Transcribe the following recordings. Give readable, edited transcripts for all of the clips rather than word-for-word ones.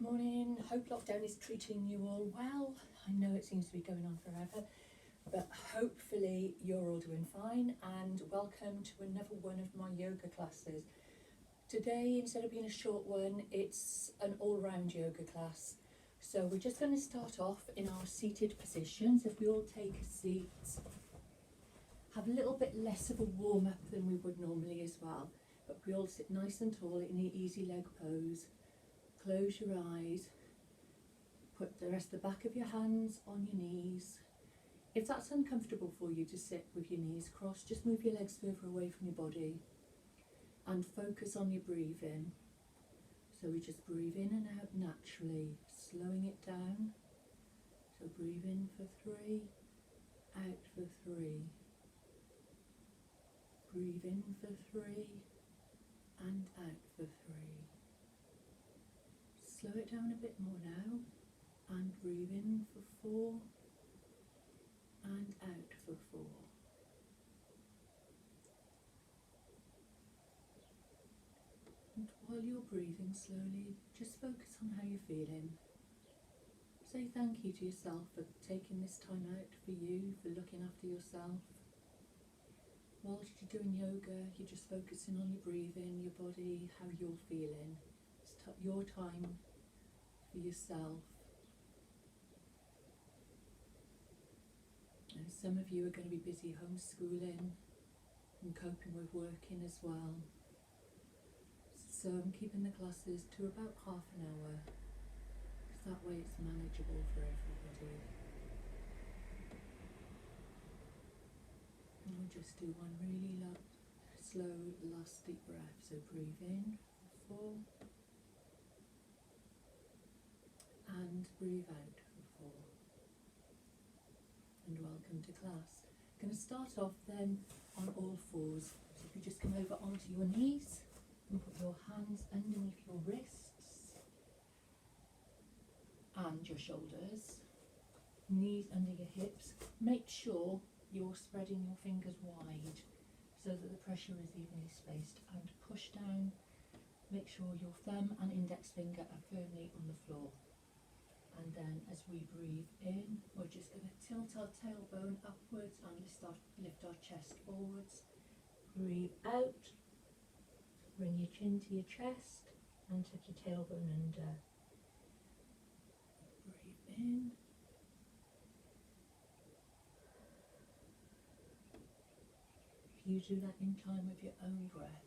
morning. Hope lockdown is treating you all well. I know it seems to be going on forever, but hopefully you're all doing fine, and welcome to another one of my yoga classes. Today, instead of being a short one, it's an all-round yoga class. So we're just going to start off in our seated positions. If we all take a seat, have a little bit less of a warm-up than we would normally as well, but we all sit nice and tall in the easy leg pose. Close your eyes, put the rest of the back of your hands on your knees. If that's uncomfortable for you to sit with your knees crossed, just move your legs further away from your body and focus on your breathing. So we just breathe in and out naturally, slowing it down. So breathe in for 3, out for 3. Breathe in for 3 and out for 3. Slow it down a bit more now and breathe in for 4 and out for 4. And while you're breathing slowly, just focus on how you're feeling. Say thank you to yourself for taking this time out for you, for looking after yourself. Whilst you're doing yoga, you're just focusing on your breathing, your body, how you're feeling. It's your time for yourself. And some of you are going to be busy homeschooling and coping with working as well. So I'm keeping the classes to about half an hour, because that way it's manageable for everybody. And we'll just do one really slow, last deep breath. So breathe in for 4 and breathe out for 4. And welcome to class. I'm going to start off then on all fours. So if you just come over onto your knees and put your hands underneath your wrists and your shoulders, knees under your hips. Make sure you're spreading your fingers wide so that the pressure is evenly spaced, and push down. Make sure your thumb and index finger are firmly on the floor. And then as we breathe in, we're just going to tilt our tailbone upwards and lift our chest forwards. Breathe out. Bring your chin to your chest and tuck your tailbone under. Breathe in. You do that in time with your own breath.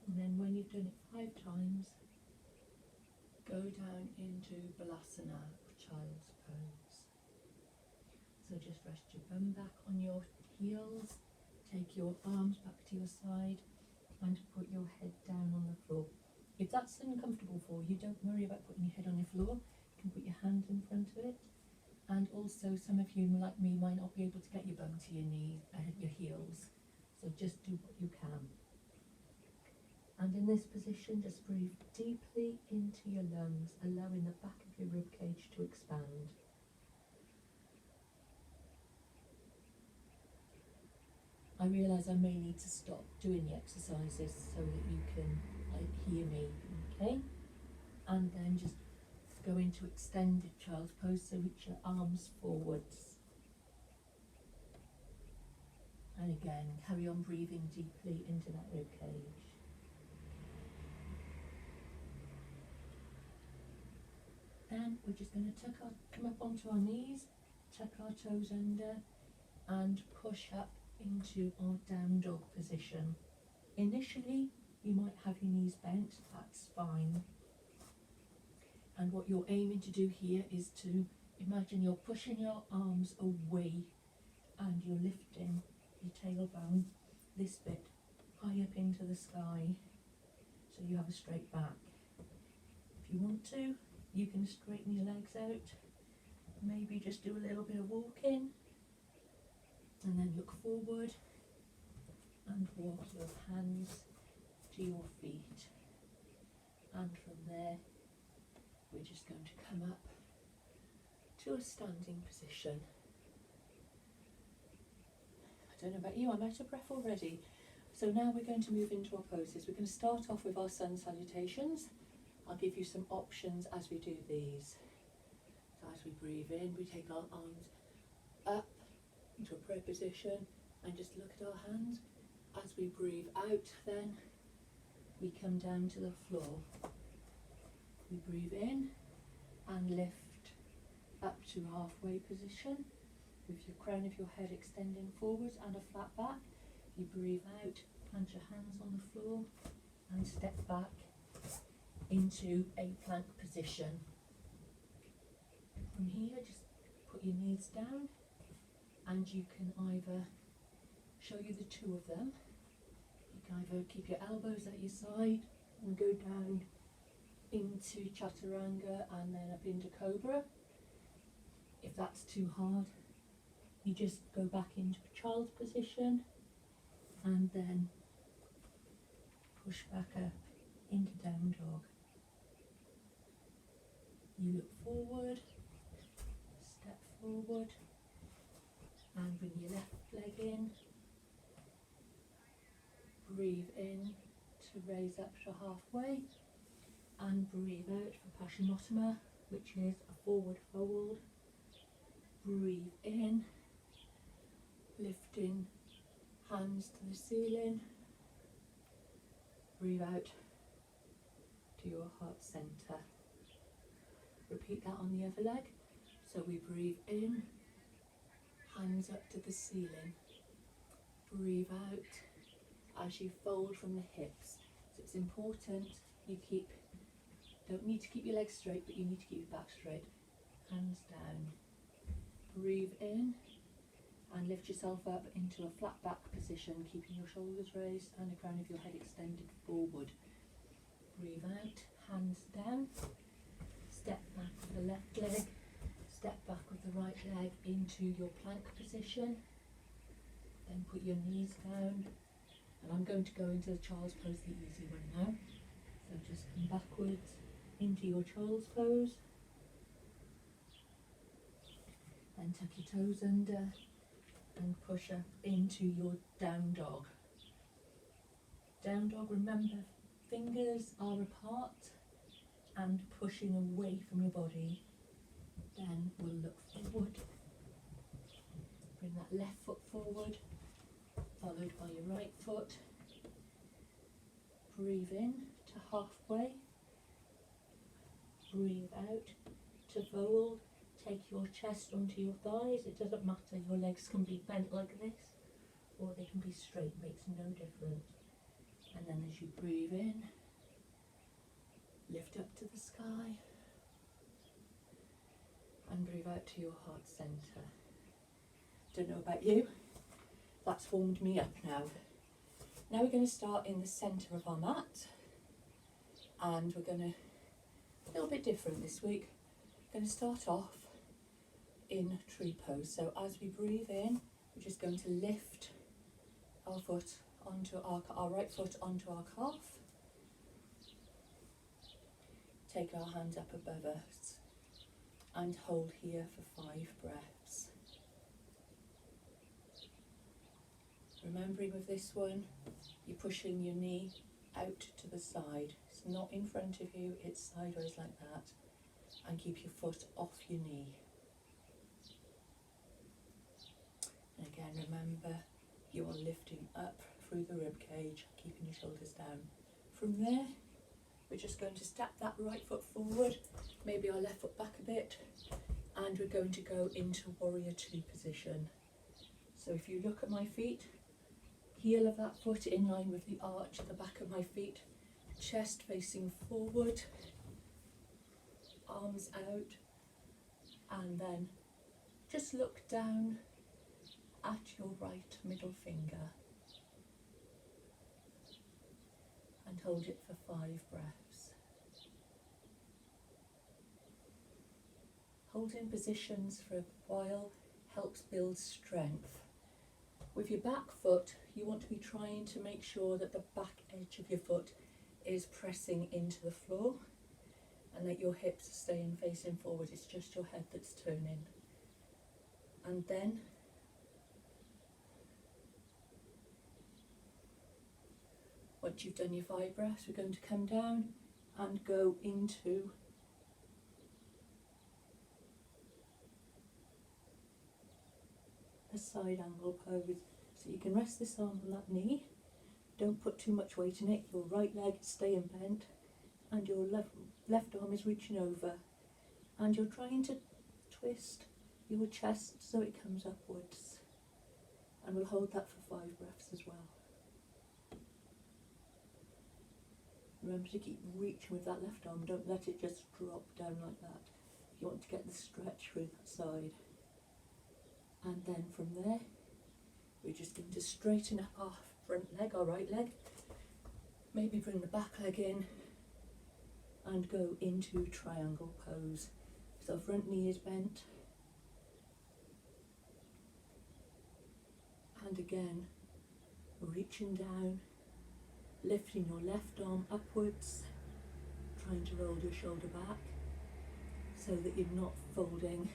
And then when you've done it 5 times, go down into Balasana, or Child's Pose. So just rest your bum back on your heels, take your arms back to your side and put your head down on the floor. If that's uncomfortable for you, don't worry about putting your head on your floor. You can put your hands in front of it. And also some of you, like me, might not be able to get your bum to your knee, your heels. So just do what you can. And in this position, just breathe deeply into your lungs, allowing the back of your rib cage to expand. I realise I may need to stop doing the exercises so that you can hear me, okay? And then just go into extended child's pose, so reach your arms forwards. And again, carry on breathing deeply into that rib cage. Then we're just going to come up onto our knees, tuck our toes under and push up into our down dog position. Initially, you might have your knees bent, that's fine. And what you're aiming to do here is to imagine you're pushing your arms away and you're lifting your tailbone this bit high up into the sky, so you have a straight back. If you want to, you can straighten your legs out, maybe just do a little bit of walking, and then look forward and walk your hands to your feet. And from there, we're just going to come up to a standing position. I don't know about you, I'm out of breath already. So now we're going to move into our poses. We're going to start off with our sun salutations. I'll give you some options as we do these. So as we breathe in, we take our arms up into a prayer position and just look at our hands. As we breathe out, then we come down to the floor. We breathe in and lift up to halfway position with your crown of your head extending forwards and a flat back. You breathe out, plant your hands on the floor and step back into a plank position. From here, just put your knees down and you can either show you the two of them. You can either keep your elbows at your side and go down into chaturanga and then up into cobra. If that's too hard, you just go back into a child's position and then push back up into down dog. You look forward, step forward, and bring your left leg in. Breathe in to raise up to halfway, and breathe out for Paschimottanasana, which is a forward fold. Breathe in, lifting hands to the ceiling. Breathe out to your heart centre. Repeat that on the other leg. So we breathe in, hands up to the ceiling. Breathe out as you fold from the hips. So it's important you don't need to keep your legs straight, but you need to keep your back straight. Hands down. Breathe in and lift yourself up into a flat back position, keeping your shoulders raised and the crown of your head extended forward. Breathe out, hands down. Step back with the left leg, step back with the right leg into your plank position. Then put your knees down, and I'm going to go into the child's pose, the easy one now. So just come backwards into your child's pose. Then tuck your toes under and push up into your down dog. Down dog, remember, fingers are apart and pushing away from your body. Then we'll look forward. Bring that left foot forward, followed by your right foot. Breathe in to halfway. Breathe out to fold. Take your chest onto your thighs. It doesn't matter, your legs can be bent like this or they can be straight, makes no difference. And then as you breathe in, lift up to the sky and breathe out to your heart centre. Don't know about you, that's warmed me up now. Now we're going to start in the centre of our mat, and we're going to, a little bit different this week, we're going to start off in tree pose. So as we breathe in, we're just going to lift our foot onto our right foot onto our calf. Take our hands up above us and hold here for 5 breaths. Remembering with this one, you're pushing your knee out to the side. It's not in front of you, it's sideways like that. And keep your foot off your knee. And again, remember, you are lifting up through the rib cage, keeping your shoulders down. From there, we're just going to step that right foot forward, maybe our left foot back a bit, and we're going to go into warrior 2 position. So if you look at my feet, heel of that foot in line with the arch at the back of my feet, chest facing forward, arms out, and then just look down at your right middle finger and hold it for 5 breaths. Holding positions for a while helps build strength. With your back foot, you want to be trying to make sure that the back edge of your foot is pressing into the floor and that your hips are staying facing forward. It's just your head that's turning. And then Once you've done your 5 breaths, we're going to come down and go into a side angle pose. So you can rest this arm on that knee. Don't put too much weight in it. Your right leg is staying bent and your left arm is reaching over, and you're trying to twist your chest so it comes upwards, and we'll hold that for 5 breaths as well. Remember to keep reaching with that left arm, don't let it just drop down like that. You want to get the stretch through that side. And then from there, we're just going to straighten up our front leg, our right leg. Maybe bring the back leg in and go into triangle pose. So front knee is bent. And again, reaching down, lifting your left arm upwards, trying to roll your shoulder back so that you're not folding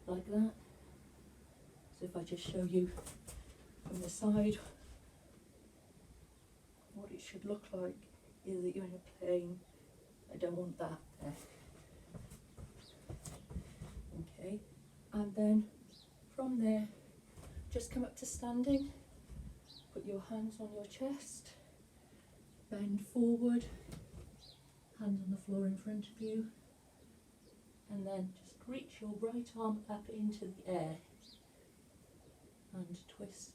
like that. So if I just show you from the side, what it should look like is that you're in a plane. I don't want that there. Okay, and then from there, just come up to standing, put your hands on your chest, bend forward, hands on the floor in front of you, and then just reach your right arm up into the air and twist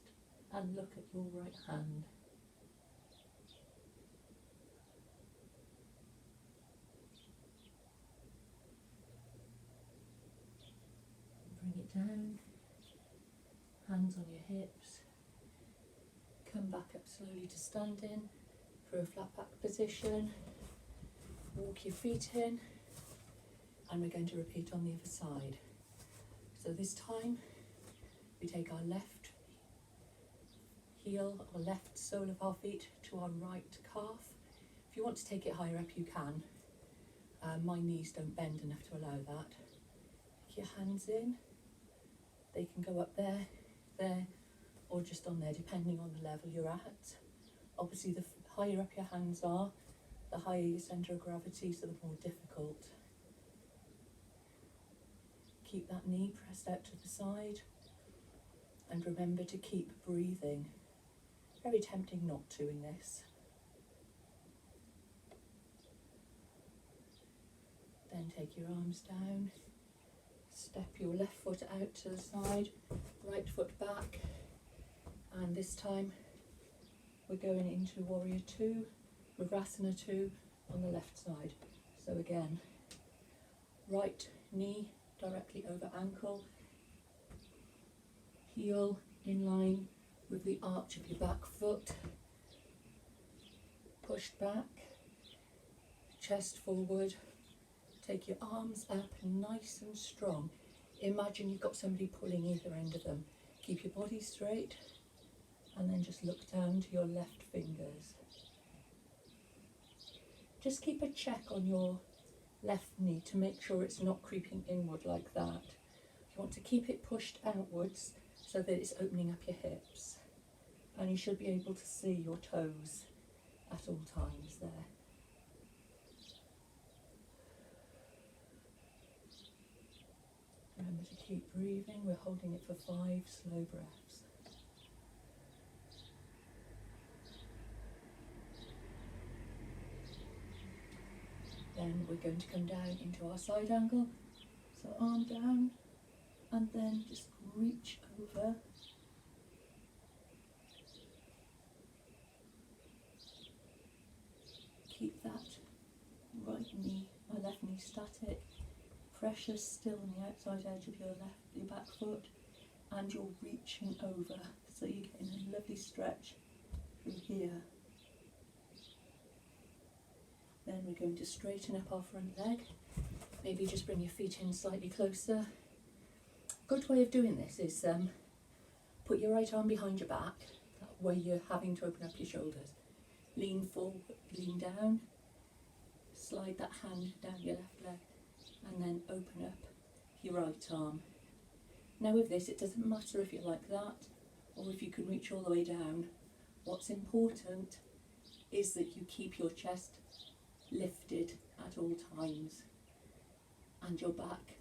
and look at your right hand. Bring it down, hands on your hips, come back up slowly to standing for a flat back position, walk your feet in, and we're going to repeat on the other side. So this time we take our left heel or left sole of our feet to our right calf. If you want to take it higher up, you can. My knees don't bend enough to allow that. Take your hands in. They can go up there, there, or just on there, depending on the level you're at. Obviously, the higher up your hands are, the higher your centre of gravity, so the more difficult. Keep that knee pressed out to the side, and remember to keep breathing. Very tempting not to in this. Then take your arms down, step your left foot out to the side, right foot back, and this time we're going into Warrior 2, Virasana 2 on the left side. So again, right knee directly over ankle, heel in line with the arch of your back foot, pushed back, chest forward, take your arms up nice and strong. Imagine you've got somebody pulling either end of them. Keep your body straight and then just look down to your left fingers. Just keep a check on your left knee to make sure it's not creeping inward like that. You want to keep it pushed outwards so that it's opening up your hips, and you should be able to see your toes at all times there. Remember to keep breathing. We're holding it for 5 slow breaths. Then we're going to come down into our side angle. So arm down, and then just reach over. Keep that right knee, left knee static. Pressure still on the outside edge of your back foot, and you're reaching over, so you're getting a lovely stretch through here. Then we're going to straighten up our front leg. Maybe just bring your feet in slightly closer. Good way of doing this is put your right arm behind your back, that way you're having to open up your shoulders. Lean forward, lean down, slide that hand down your left leg, and then open up your right arm. Now with this, it doesn't matter if you're like that or if you can reach all the way down. What's important is that you keep your chest lifted at all times and your back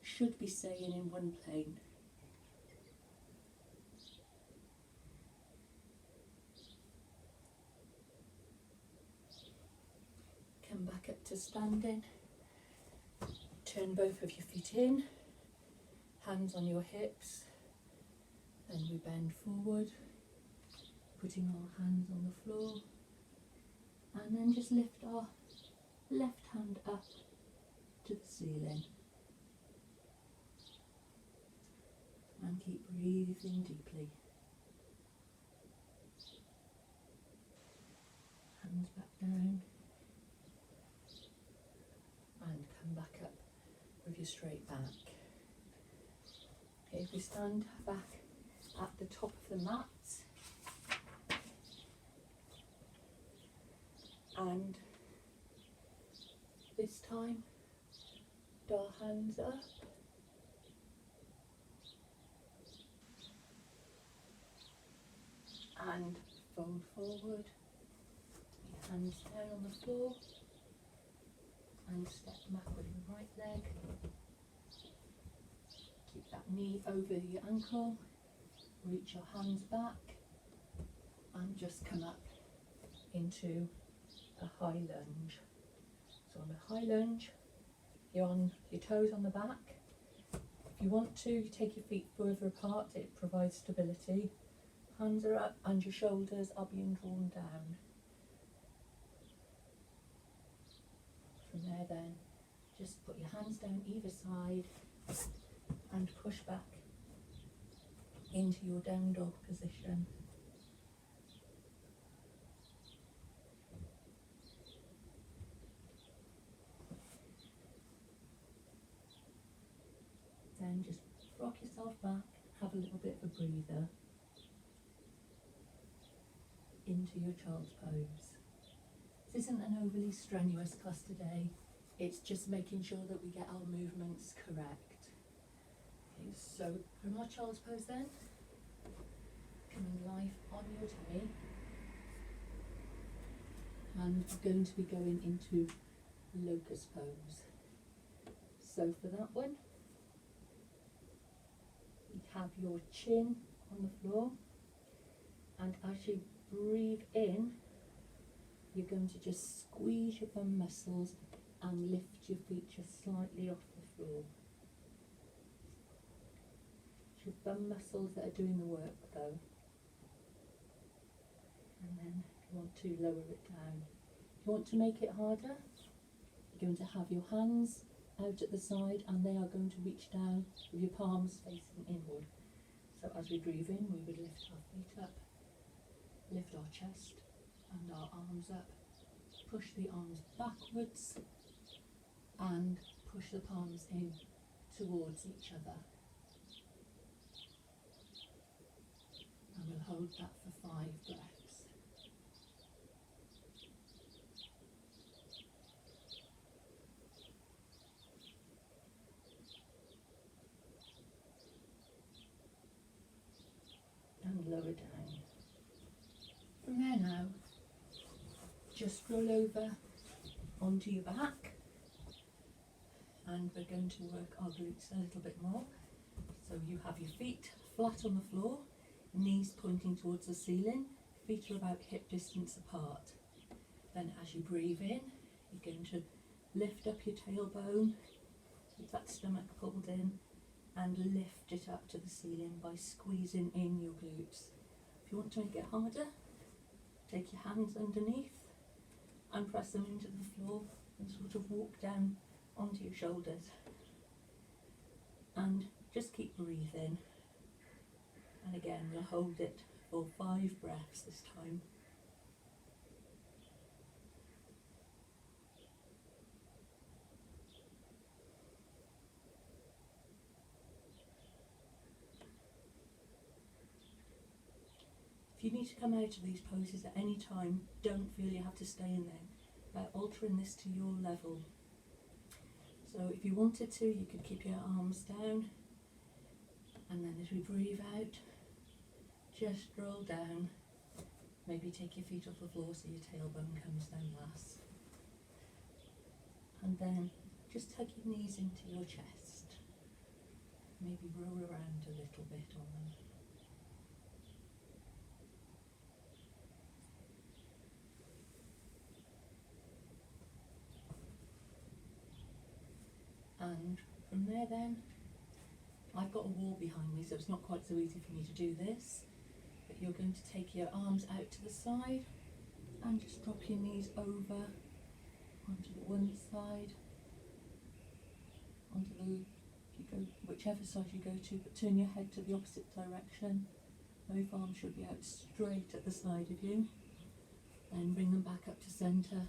should be staying in one plane. Come back up to standing. Turn both of your feet in, hands on your hips. Then we bend forward, putting our hands on the floor. And then just lift our left hand up to the ceiling. And keep breathing deeply. Hands back down. And come back up with your straight back. Okay, if we stand back at the top of the mat. And this time, put our hands up. And fold forward. Your hands down on the floor. And step back with your right leg. Keep that knee over your ankle. Reach your hands back. And just come up into a high lunge. So on a high lunge, you're on your toes on the back. If you want to, you take your feet further apart, it provides stability. Hands are up and your shoulders are being drawn down. From there then, just put your hands down either side and push back into your down dog position. Then just rock yourself back, have a little bit of a breather into your child's pose. This isn't an overly strenuous class today, it's just making sure that we get our movements correct. Okay, so from our child's pose then, coming live on your tummy, and we're going to be going into locust pose. So for that one, you have your chin on the floor, and as you breathe in, you're going to just squeeze your bum muscles and lift your feet just slightly off the floor. It's your bum muscles that are doing the work though. And then you want to lower it down. If you want to make it harder, you're going to have your hands out at the side and they are going to reach down with your palms facing inward. So as we breathe in, we would lift our feet up, lift our chest and our arms up, push the arms backwards and push the palms in towards each other. And we'll hold that for 5 breaths. And lower down. From there now, just roll over onto your back and we're going to work our glutes a little bit more. So you have your feet flat on the floor, knees pointing towards the ceiling, feet are about hip distance apart. Then as you breathe in, you're going to lift up your tailbone, keep that stomach pulled in and lift it up to the ceiling by squeezing in your glutes. If you want to make it harder, take your hands underneath and press them into the floor and sort of walk down onto your shoulders. And just keep breathing. And again, we'll hold it for 5 breaths this time. If you need to come out of these poses at any time, don't feel you have to stay in them. By altering this to your level. So if you wanted to, you could keep your arms down, and then as we breathe out, just roll down Maybe take your feet off the floor so your tailbone comes down last. And then just hug your knees into your chest. Maybe roll around a little bit on them. And from there then, I've got a wall behind me, so it's not quite so easy for me to do this, but you're going to take your arms out to the side and just drop your knees over onto the one side, onto the, if you go, whichever side you go to, but turn your head to the opposite direction. Both arms should be out straight at the side of you. Then bring them back up to centre,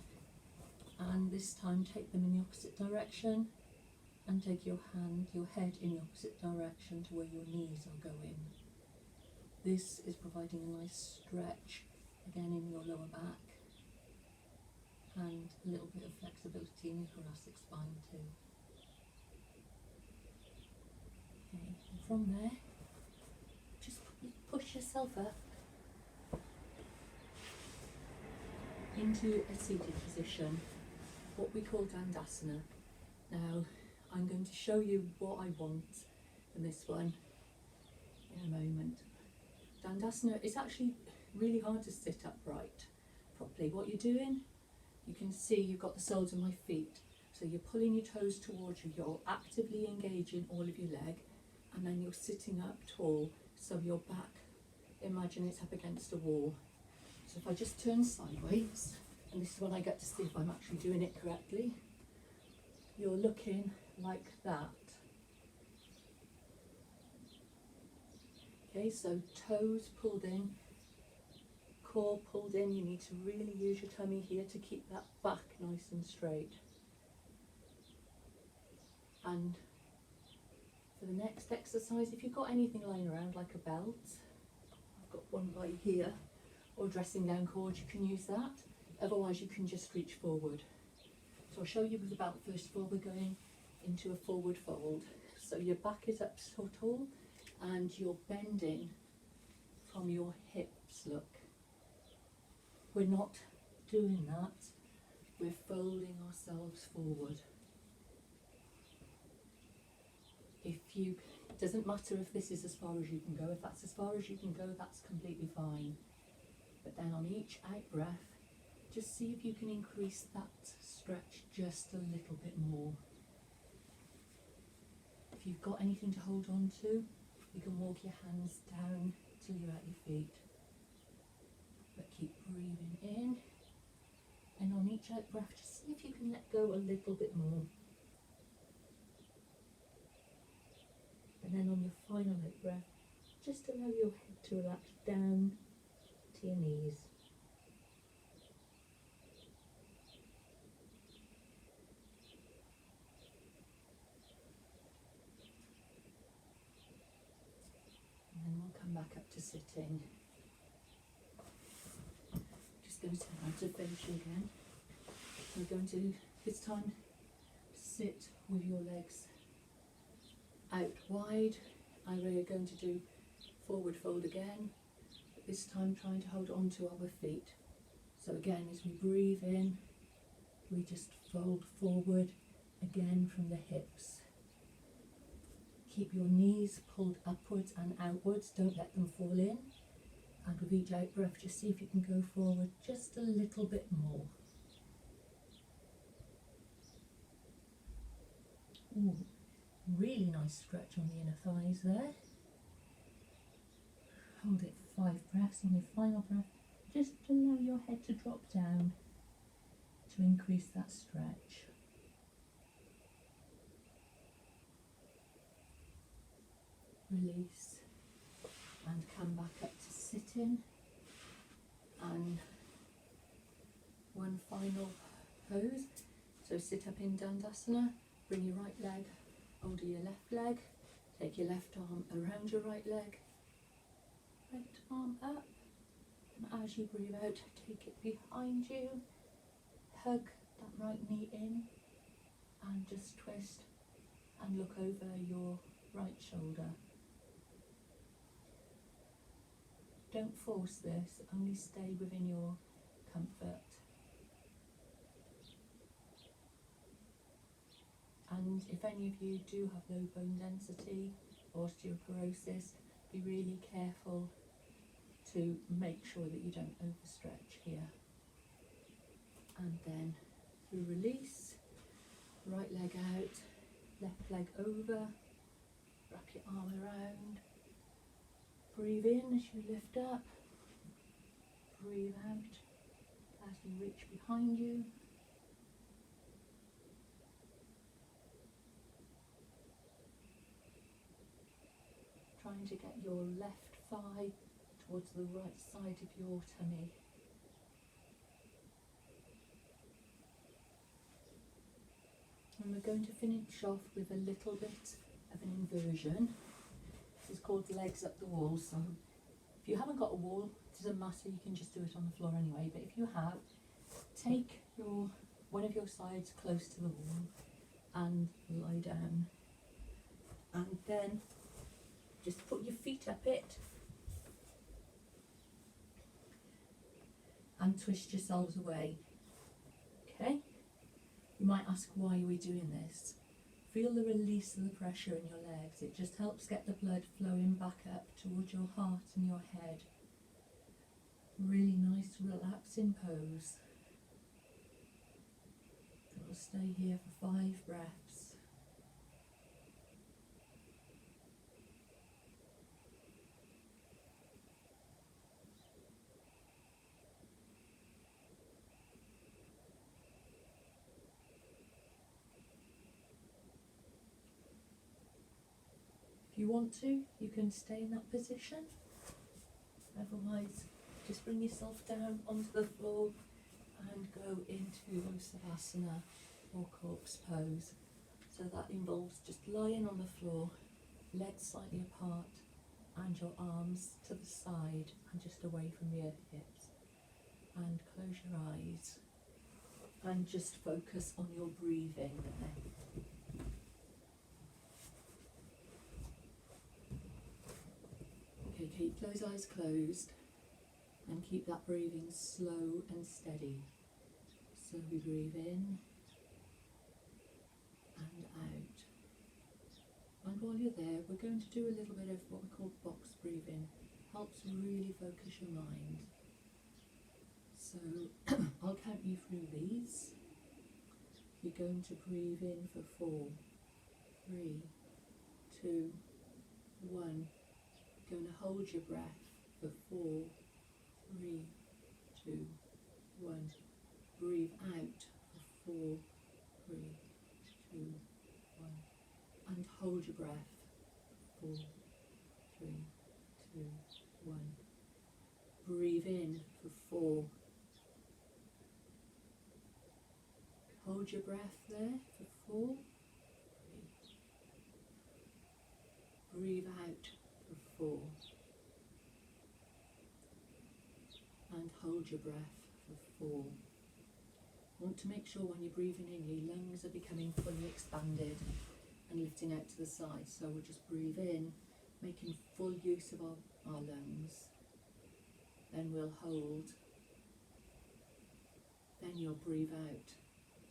and this time take them in the opposite direction. And take your head in the opposite direction to where your knees are going. This is providing a nice stretch, again in your lower back, and a little bit of flexibility in your thoracic spine too. Okay, and from there, just push yourself up into a seated position, what we call Dandasana. Now, I'm going to show you what I want in this one in a moment. Dandasana is actually really hard to sit upright properly. What you're doing, you can see you've got the soles of my feet. So you're pulling your toes towards you, you're actively engaging all of your leg, and then you're sitting up tall, so your back, imagine it's up against a wall. So if I just turn sideways, and this is when I get to see if I'm actually doing it correctly, you're looking like that. Okay, so toes pulled in, core pulled in. You need to really use your tummy here to keep that back nice and straight. And for the next exercise, if you've got anything lying around like a belt, I've got one right here, or dressing down cord, you can use that. Otherwise you can just reach forward. So I'll show you with the belt first of all. We're going into a forward fold. So your back is up so tall and you're bending from your hips, look. We're not doing that, we're folding ourselves forward. It doesn't matter if this is as far as you can go. If that's as far as you can go, that's completely fine. But then on each out breath, just see if you can increase that stretch just a little bit more. If you've got anything to hold on to, you can walk your hands down till you're at your feet. But keep breathing in, and on each out breath, just see if you can let go a little bit more. And then on your final out breath, just allow your head to relax down to your knees. And then we'll come back up to sitting. Just going to turn out to face you again. We're going to, this time, sit with your legs out wide, and we're going to do forward fold again, but this time trying to hold on to our feet. So again, as we breathe in, we just fold forward again from the hips. Keep your knees pulled upwards and outwards, don't let them fall in. And with each out breath, just see if you can go forward just a little bit more. Ooh. Really nice stretch on the inner thighs there. Hold it 5 breaths. On your final breath, just allow your head to drop down to increase that stretch. Release and come back up to sitting, and one final pose. So sit up in Dandasana, bring your right leg under your left leg, take your left arm around your right leg, right arm up, and as you breathe out, take it behind you, hug that right knee in, and just twist and look over your right shoulder. don't force this, only stay within your comfort. And if any of you do have low bone density or osteoporosis, be really careful to make sure that you don't overstretch here. And then through release, right leg out, left leg over, wrap your arm around, breathe in as you lift up, breathe out as you reach behind you. Trying to get your left thigh towards the right side of your tummy. And we're going to finish off with a little bit of an inversion. This is called legs up the wall. So if you haven't got a wall, it doesn't matter, you can just do it on the floor anyway. But if you have, take one of your sides close to the wall and lie down. And then just put your feet up it and twist yourselves away. Okay? You might ask, why are we doing this? Feel the release of the pressure in your legs. It just helps get the blood flowing back up towards your heart and your head. Really nice, relaxing pose. We'll stay here for 5 breaths. If you want to, you can stay in that position. Otherwise, just bring yourself down onto the floor and go into Savasana or corpse pose. So that involves just lying on the floor, legs slightly apart and your arms to the side and just away from your hips. And close your eyes and just focus on your breathing there. Okay, keep those eyes closed and keep that breathing slow and steady. So we breathe in and out. And while you're there, we're going to do a little bit of what we call box breathing. Helps really focus your mind. So I'll count you through these. You're going to breathe in for 4, 3, 2, 1. You're going to hold your breath for 4, 3, 2, 1. Breathe out for 4, 3, 2, 1. And hold your breath. 4, 3, 2, 1. Breathe in for 4. Hold your breath there for 4, 3. Breathe out for 4. And hold your breath for 4. Want to make sure when you're breathing in, your lungs are becoming fully expanded and lifting out to the side. So we'll just breathe in, making full use of our lungs. Then we'll hold. Then you'll breathe out,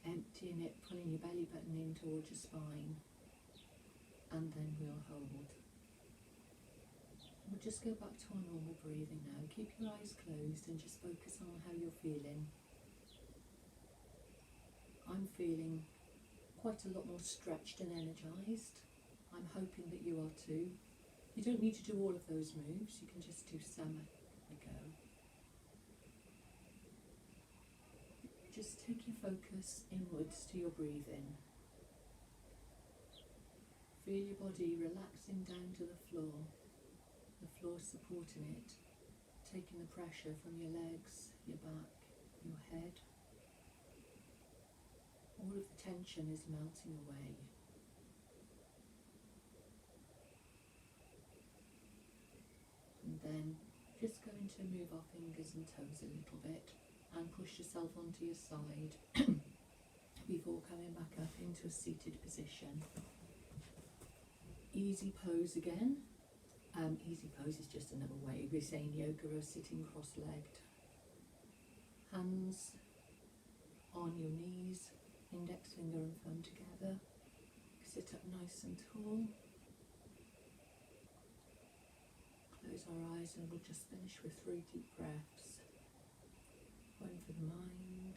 emptying it, pulling your belly button in towards your spine. And then we'll hold. We'll just go back to our normal breathing now. Keep your eyes closed and just focus on how you're feeling. I'm feeling quite a lot more stretched and energised. I'm hoping that you are too. You don't need to do all of those moves, you can just do some a go. Just take your focus inwards to your breathing. Feel your body relaxing down to the floor supporting it, taking the pressure from your legs, your back, your head. All of the tension is melting away. And then just going to move our fingers and toes a little bit and push yourself onto your side before coming back up into a seated position. Easy pose again. Easy pose is just another way we're saying yoga or sitting cross-legged. Hands on your knees, index finger and thumb together. Sit up nice and tall. Close our eyes and we'll just finish with 3 deep breaths. One for the mind,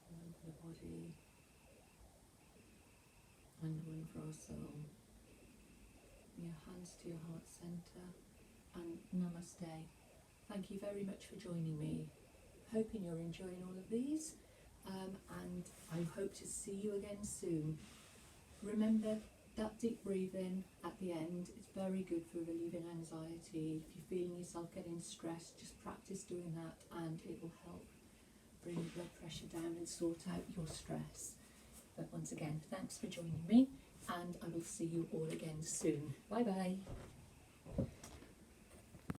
one for the body, and one for our soul. Your hands to your heart centre, and namaste. Thank you very much for joining me. Hoping you're enjoying all of these, and I hope to see you again soon. Remember that deep breathing at the end is very good for relieving anxiety. If you're feeling yourself getting stressed, just practice doing that and it will help bring your blood pressure down and sort out your stress. But once again, thanks for joining me, and I will see you all again soon. Bye bye.